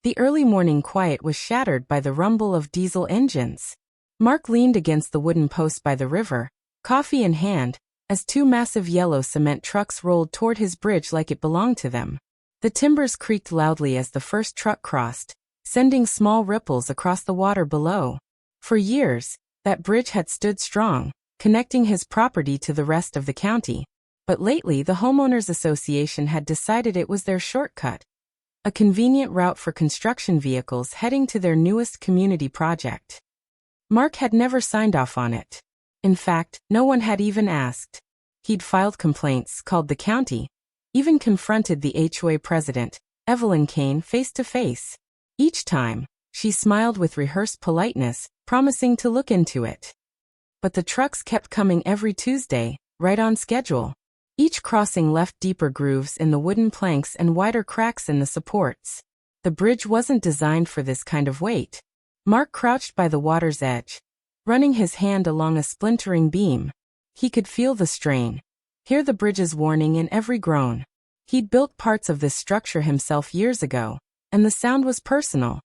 The early morning quiet was shattered by the rumble of diesel engines. Mark leaned against the wooden post by the river, coffee in hand, as two massive yellow cement trucks rolled toward his bridge like it belonged to them. The timbers creaked loudly as the first truck crossed, sending small ripples across the water below. For years, that bridge had stood strong, connecting his property to the rest of the county. But lately the Homeowners Association had decided it was their shortcut. A convenient route for construction vehicles heading to their newest community project. Mark had never signed off on it. In fact, no one had even asked. He'd filed complaints, called the county, even confronted the HOA president, Evelyn Kane, face to face. Each time, she smiled with rehearsed politeness, promising to look into it. But the trucks kept coming every Tuesday, right on schedule. Each crossing left deeper grooves in the wooden planks and wider cracks in the supports. The bridge wasn't designed for this kind of weight. Mark crouched by the water's edge, running his hand along a splintering beam. He could feel the strain, hear the bridge's warning in every groan. He'd built parts of this structure himself years ago, and the sound was personal.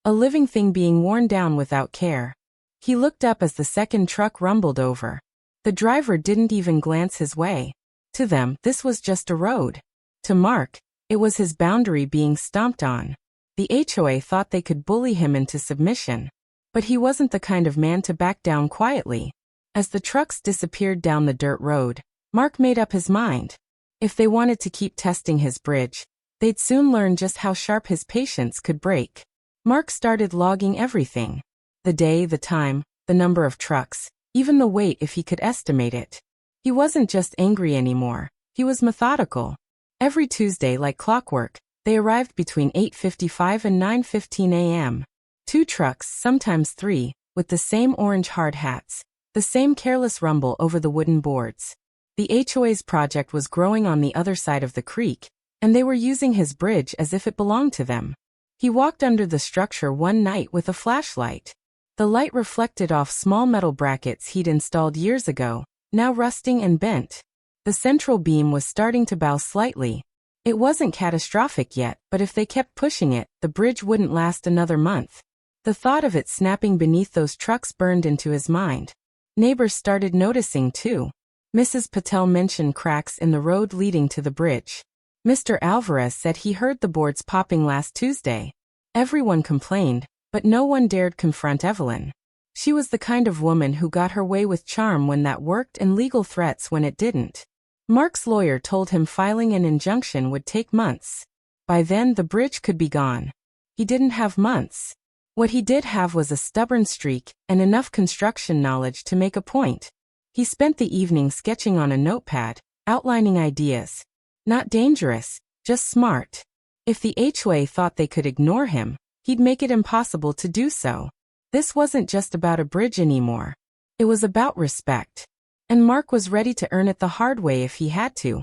A living thing being worn down without care. He looked up as the second truck rumbled over. The driver didn't even glance his way. To them, this was just a road. To Mark, it was his boundary being stomped on. The HOA thought they could bully him into submission. But he wasn't the kind of man to back down quietly. As the trucks disappeared down the dirt road, Mark made up his mind. If they wanted to keep testing his bridge, they'd soon learn just how sharp his patience could break. Mark started logging everything. The day, the time, the number of trucks, even the weight if he could estimate it. He wasn't just angry anymore, he was methodical. Every Tuesday, like clockwork, they arrived between 8:55 and 9:15 a.m. 2 trucks, sometimes 3, with the same orange hard hats, the same careless rumble over the wooden boards. The HOA's project was growing on the other side of the creek, and they were using his bridge as if it belonged to them. He walked under the structure one night with a flashlight. The light reflected off small metal brackets he'd installed years ago, now rusting and bent. The central beam was starting to bow slightly. It wasn't catastrophic yet, but if they kept pushing it, the bridge wouldn't last another month. The thought of it snapping beneath those trucks burned into his mind. Neighbors started noticing too. Mrs. Patel mentioned cracks in the road leading to the bridge. Mr. Alvarez said he heard the boards popping last Tuesday. Everyone complained, but no one dared confront Evelyn. She was the kind of woman who got her way with charm when that worked and legal threats when it didn't. Mark's lawyer told him filing an injunction would take months. By then the bridge could be gone. He didn't have months. What he did have was a stubborn streak and enough construction knowledge to make a point. He spent the evening sketching on a notepad, outlining ideas. Not dangerous, just smart. If the HOA thought they could ignore him, he'd make it impossible to do so. This wasn't just about a bridge anymore. It was about respect. And Mark was ready to earn it the hard way if he had to.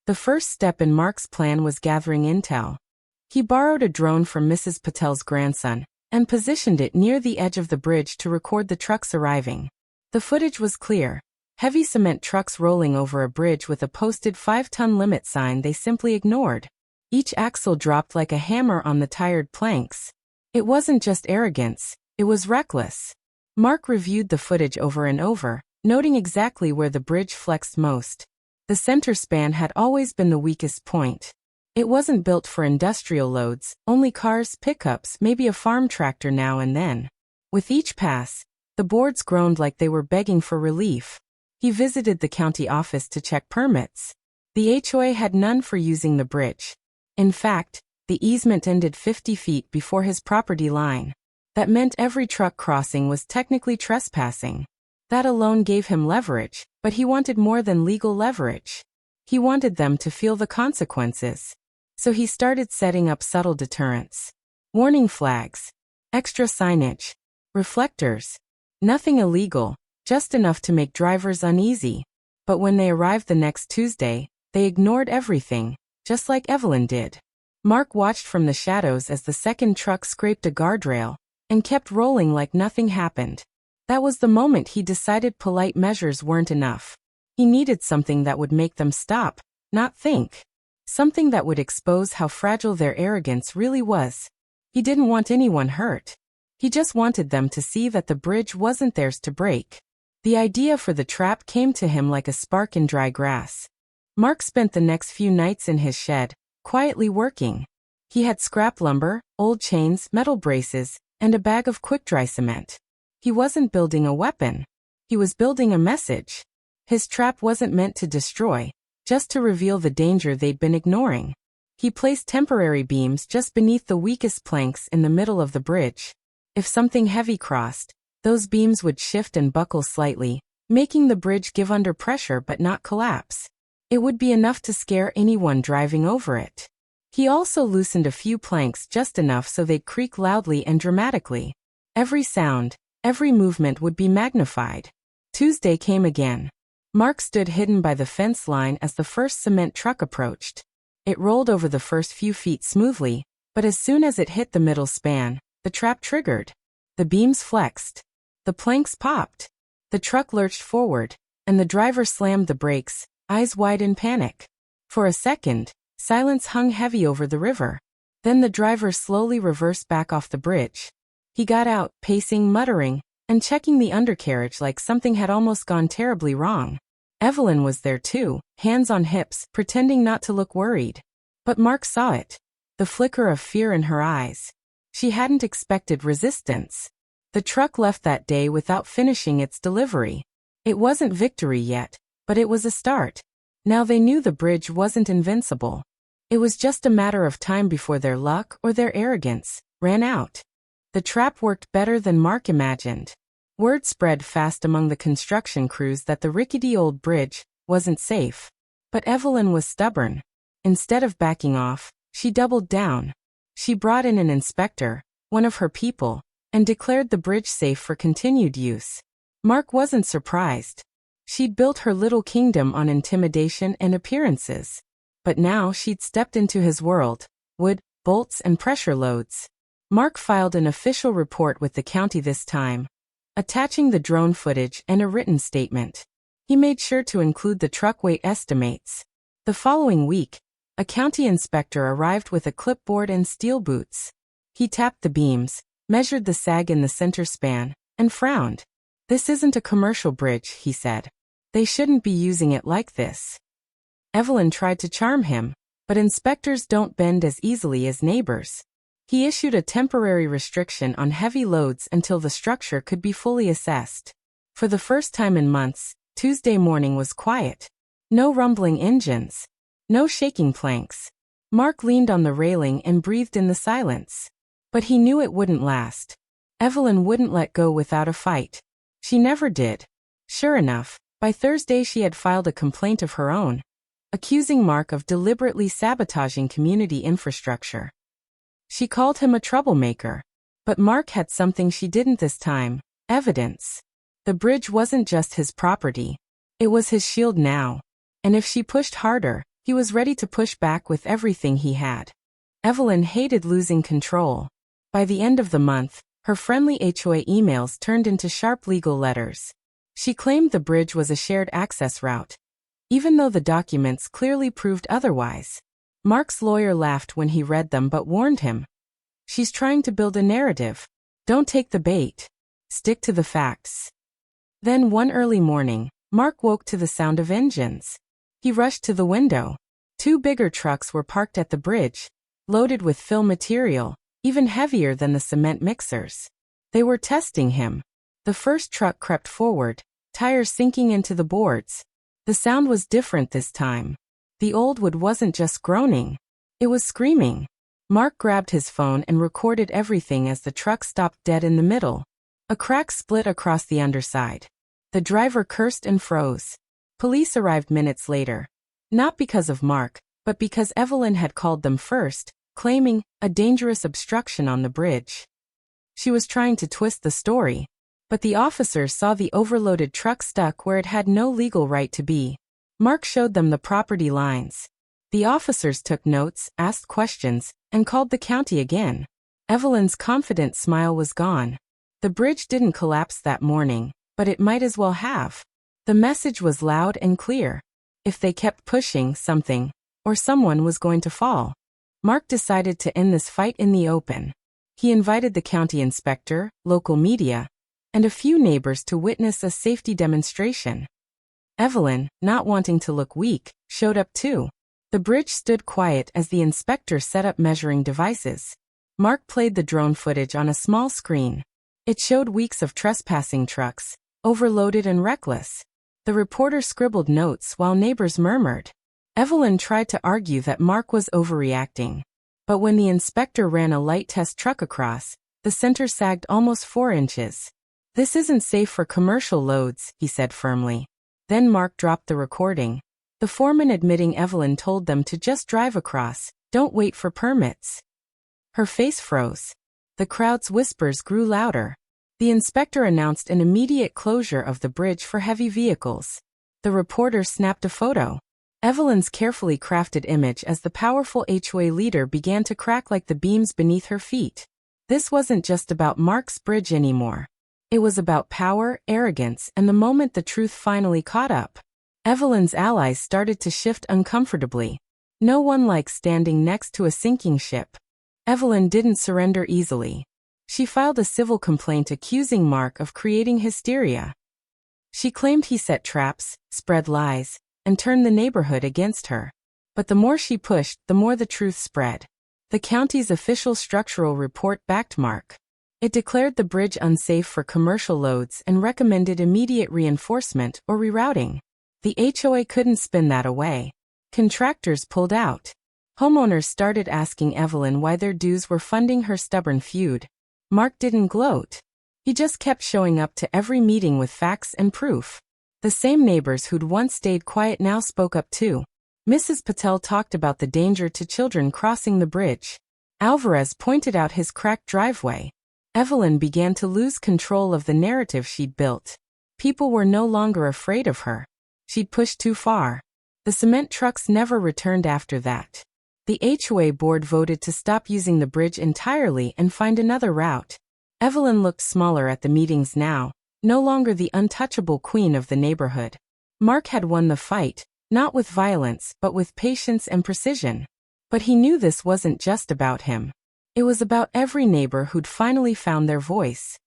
The first step in Mark's plan was gathering intel. He borrowed a drone from Mrs. Patel's grandson and positioned it near the edge of the bridge to record the trucks arriving. The footage was clear. Heavy cement trucks rolling over a bridge with a posted 5-ton limit sign they simply ignored. Each axle dropped like a hammer on the tired planks. It wasn't just arrogance. It was reckless. Mark reviewed the footage over and over, noting exactly where the bridge flexed most. The center span had always been the weakest point. It wasn't built for industrial loads, only cars, pickups, maybe a farm tractor now and then. With each pass, the boards groaned like they were begging for relief. He visited the county office to check permits. The HOA had none for using the bridge. In fact, the easement ended 50 feet before his property line. That meant every truck crossing was technically trespassing. That alone gave him leverage, but he wanted more than legal leverage. He wanted them to feel the consequences. So he started setting up subtle deterrents. Warning flags, extra signage, reflectors. Nothing illegal, just enough to make drivers uneasy. But when they arrived the next Tuesday, they ignored everything, just like Evelyn did. Mark watched from the shadows as the second truck scraped a guardrail and kept rolling like nothing happened. That was the moment he decided polite measures weren't enough. He needed something that would make them stop, not think. Something that would expose how fragile their arrogance really was. He didn't want anyone hurt. He just wanted them to see that the bridge wasn't theirs to break. The idea for the trap came to him like a spark in dry grass. Mark spent the next few nights in his shed, quietly working. He had scrap lumber, old chains, metal braces, and a bag of quick-dry cement. He wasn't building a weapon. He was building a message. His trap wasn't meant to destroy, just to reveal the danger they'd been ignoring. He placed temporary beams just beneath the weakest planks in the middle of the bridge. If something heavy crossed, those beams would shift and buckle slightly, making the bridge give under pressure but not collapse. It would be enough to scare anyone driving over it. He also loosened a few planks just enough so they'd creak loudly and dramatically. Every sound, every movement would be magnified. Tuesday came again. Mark stood hidden by the fence line as the first cement truck approached. It rolled over the first few feet smoothly, but as soon as it hit the middle span, the trap triggered. The beams flexed. The planks popped. The truck lurched forward, and the driver slammed the brakes, eyes wide in panic. For a second, silence hung heavy over the river. Then the driver slowly reversed back off the bridge. He got out, pacing, muttering, and checking the undercarriage like something had almost gone terribly wrong. Evelyn was there too, hands on hips, pretending not to look worried. But Mark saw it. The flicker of fear in her eyes. She hadn't expected resistance. The truck left that day without finishing its delivery. It wasn't victory yet, but it was a start. Now they knew the bridge wasn't invincible. It was just a matter of time before their luck or their arrogance ran out. The trap worked better than Mark imagined. Word spread fast among the construction crews that the rickety old bridge wasn't safe. But Evelyn was stubborn. Instead of backing off, she doubled down. She brought in an inspector, one of her people, and declared the bridge safe for continued use. Mark wasn't surprised. She'd built her little kingdom on intimidation and appearances. But now she'd stepped into his world: wood, bolts, and pressure loads. Mark filed an official report with the county this time, attaching the drone footage and a written statement. He made sure to include the truck weight estimates. The following week, a county inspector arrived with a clipboard and steel boots. He tapped the beams, measured the sag in the center span, and frowned. "This isn't a commercial bridge," he said. "They shouldn't be using it like this." Evelyn tried to charm him, but inspectors don't bend as easily as neighbors. He issued a temporary restriction on heavy loads until the structure could be fully assessed. For the first time in months, Tuesday morning was quiet. No rumbling engines. No shaking planks. Mark leaned on the railing and breathed in the silence. But he knew it wouldn't last. Evelyn wouldn't let go without a fight. She never did. Sure enough, by Thursday she had filed a complaint of her own, accusing Mark of deliberately sabotaging community infrastructure. She called him a troublemaker. But Mark had something she didn't this time: evidence. The bridge wasn't just his property. It was his shield now. And if she pushed harder, he was ready to push back with everything he had. Evelyn hated losing control. By the end of the month, her friendly HOA emails turned into sharp legal letters. She claimed the bridge was a shared access route, even though the documents clearly proved otherwise. Mark's lawyer laughed when he read them but warned him. "She's trying to build a narrative. Don't take the bait. Stick to the facts." Then one early morning, Mark woke to the sound of engines. He rushed to the window. 2 bigger trucks were parked at the bridge, loaded with fill material, even heavier than the cement mixers. They were testing him. The first truck crept forward, tires sinking into the boards. The sound was different this time. The old wood wasn't just groaning. It was screaming. Mark grabbed his phone and recorded everything as the truck stopped dead in the middle. A crack split across the underside. The driver cursed and froze. Police arrived minutes later. Not because of Mark, but because Evelyn had called them first, claiming a dangerous obstruction on the bridge. She was trying to twist the story, but the officers saw the overloaded truck stuck where it had no legal right to be. Mark showed them the property lines. The officers took notes, asked questions, and called the county again. Evelyn's confident smile was gone. The bridge didn't collapse that morning, but it might as well have. The message was loud and clear. If they kept pushing, something or someone was going to fall. Mark decided to end this fight in the open. He invited the county inspector, local media, and a few neighbors to witness a safety demonstration. Evelyn, not wanting to look weak, showed up too. The bridge stood quiet as the inspector set up measuring devices. Mark played the drone footage on a small screen. It showed weeks of trespassing trucks, overloaded and reckless. The reporter scribbled notes while neighbors murmured. Evelyn tried to argue that Mark was overreacting. But when the inspector ran a light test truck across, the center sagged almost 4 inches. "This isn't safe for commercial loads," he said firmly. Then Mark dropped the recording. The foreman admitting Evelyn told them to just drive across, don't wait for permits. Her face froze. The crowd's whispers grew louder. The inspector announced an immediate closure of the bridge for heavy vehicles. The reporter snapped a photo. Evelyn's carefully crafted image as the powerful HOA leader began to crack like the beams beneath her feet. This wasn't just about Mark's bridge anymore. It was about power, arrogance, and the moment the truth finally caught up. Evelyn's allies started to shift uncomfortably. No one likes standing next to a sinking ship. Evelyn didn't surrender easily. She filed a civil complaint accusing Mark of creating hysteria. She claimed he set traps, spread lies, and turned the neighborhood against her. But the more she pushed, the more the truth spread. The county's official structural report backed Mark. It declared the bridge unsafe for commercial loads and recommended immediate reinforcement or rerouting. The HOA couldn't spin that away. Contractors pulled out. Homeowners started asking Evelyn why their dues were funding her stubborn feud. Mark didn't gloat. He just kept showing up to every meeting with facts and proof. The same neighbors who'd once stayed quiet now spoke up too. Mrs. Patel talked about the danger to children crossing the bridge. Alvarez pointed out his cracked driveway. Evelyn began to lose control of the narrative she'd built. People were no longer afraid of her. She'd pushed too far. The cement trucks never returned after that. The HOA board voted to stop using the bridge entirely and find another route. Evelyn looked smaller at the meetings now, no longer the untouchable queen of the neighborhood. Mark had won the fight, not with violence but with patience and precision. But he knew this wasn't just about him. It was about every neighbor who'd finally found their voice.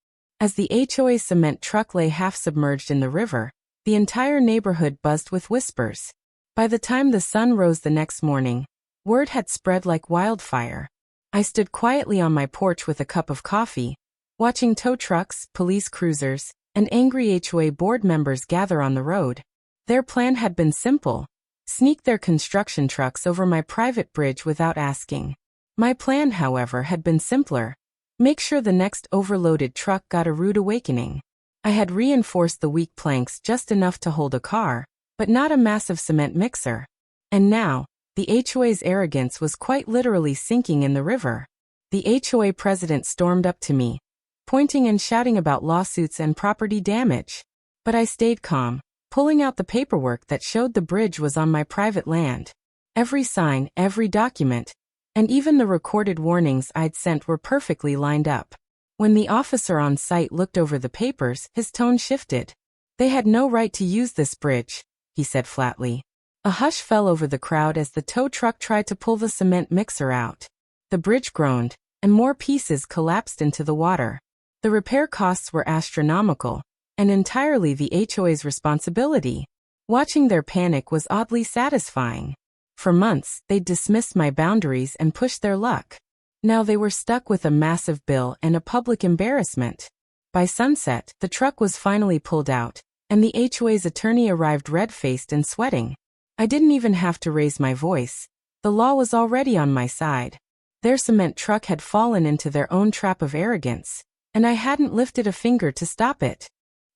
As the HOA cement truck lay half-submerged in the river, the entire neighborhood buzzed with whispers. By the time the sun rose the next morning, word had spread like wildfire. I stood quietly on my porch with a cup of coffee, watching tow trucks, police cruisers, and angry HOA board members gather on the road. Their plan had been simple: sneak their construction trucks over my private bridge without asking. My plan, however, had been simpler: make sure the next overloaded truck got a rude awakening. I had reinforced the weak planks just enough to hold a car, but not a massive cement mixer. And now, the HOA's arrogance was quite literally sinking in the river. The HOA president stormed up to me, pointing and shouting about lawsuits and property damage. But I stayed calm, pulling out the paperwork that showed the bridge was on my private land. Every sign, every document, and even the recorded warnings I'd sent were perfectly lined up. When the officer on site looked over the papers, his tone shifted. "They had no right to use this bridge," he said flatly. A hush fell over the crowd as the tow truck tried to pull the cement mixer out. The bridge groaned, and more pieces collapsed into the water. The repair costs were astronomical, and entirely the HOA's responsibility. Watching their panic was oddly satisfying. For months, they'd dismissed my boundaries and pushed their luck. Now they were stuck with a massive bill and a public embarrassment. By sunset, the truck was finally pulled out, and the HOA's attorney arrived red-faced and sweating. I didn't even have to raise my voice. The law was already on my side. Their cement truck had fallen into their own trap of arrogance, and I hadn't lifted a finger to stop it.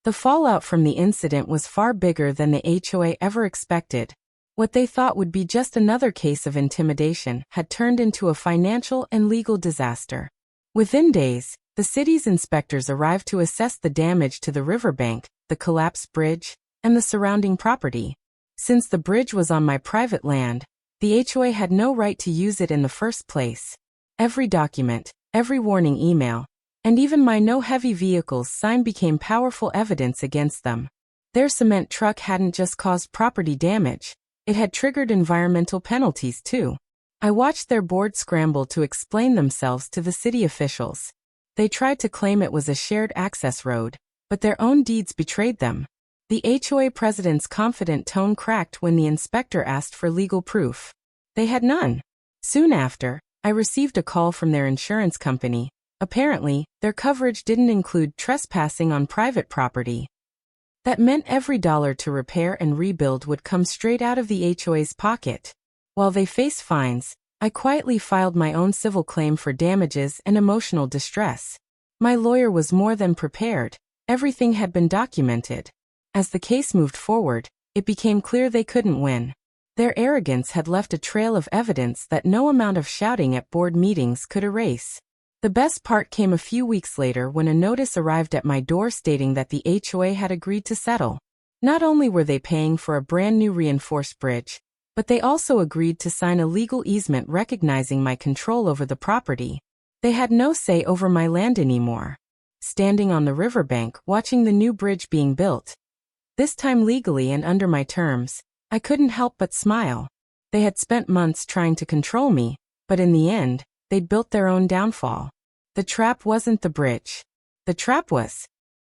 The fallout from the incident was far bigger than the HOA ever expected. What they thought would be just another case of intimidation had turned into a financial and legal disaster. Within days, the city's inspectors arrived to assess the damage to the riverbank, the collapsed bridge, and the surrounding property. Since the bridge was on my private land, the HOA had no right to use it in the first place. Every document, every warning email, and even my "no heavy vehicles" sign became powerful evidence against them. Their cement truck hadn't just caused property damage, it had triggered environmental penalties too. I watched their board scramble to explain themselves to the city officials. They tried to claim it was a shared access road, but their own deeds betrayed them. The HOA president's confident tone cracked when the inspector asked for legal proof. They had none. Soon after, I received a call from their insurance company. Apparently, their coverage didn't include trespassing on private property. That meant every dollar to repair and rebuild would come straight out of the HOA's pocket. While they faced fines, I quietly filed my own civil claim for damages and emotional distress. My lawyer was more than prepared. Everything had been documented. As the case moved forward, it became clear they couldn't win. Their arrogance had left a trail of evidence that no amount of shouting at board meetings could erase. The best part came a few weeks later when a notice arrived at my door stating that the HOA had agreed to settle. Not only were they paying for a brand new reinforced bridge, but they also agreed to sign a legal easement recognizing my control over the property. They had no say over my land anymore. Standing on the riverbank watching the new bridge being built, this time legally and under my terms, I couldn't help but smile. They had spent months trying to control me, but in the end, they'd built their own downfall. The trap wasn't the bridge. The trap was